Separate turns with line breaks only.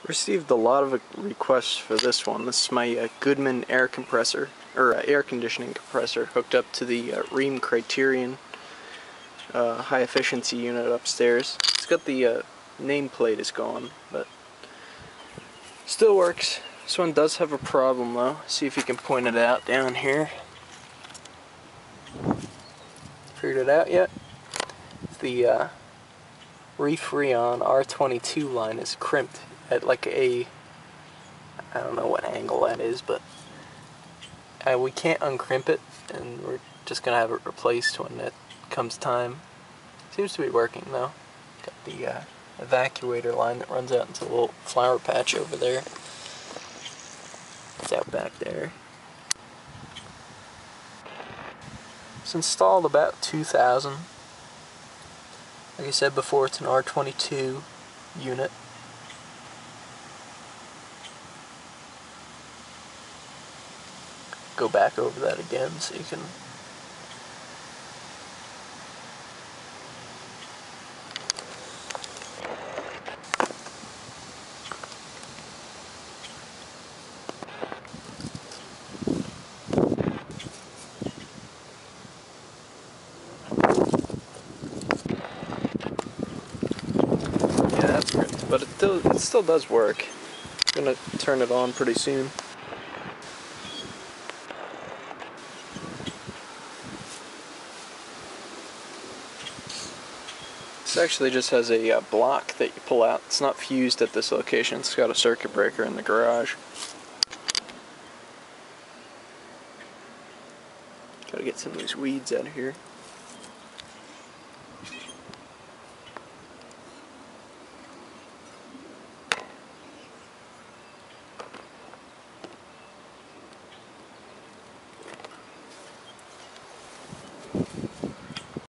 Received a lot of requests for this one. This is my Goodman air compressor, or air conditioning compressor, hooked up to the Rheem Criterion high efficiency unit upstairs. It's got the nameplate is gone, but still works. This one does have a problem though. See if you can point it out down here. Figured it out yet? The ReFreon R22 line is crimped at like I don't know what angle that is, but we can't uncrimp it, and we're just gonna have it replaced when it comes time. Seems to be working though. Got the evacuator line that runs out into a little flower patch over there. It's out back there. It's installed about 2000. Like I said before, it's an R22 unit. Go back over that again so you can but it still does work. I'm gonna turn it on pretty soon. This actually just has a block that you pull out. It's not fused at this location. It's got a circuit breaker in the garage. Gotta get some of these weeds out of here.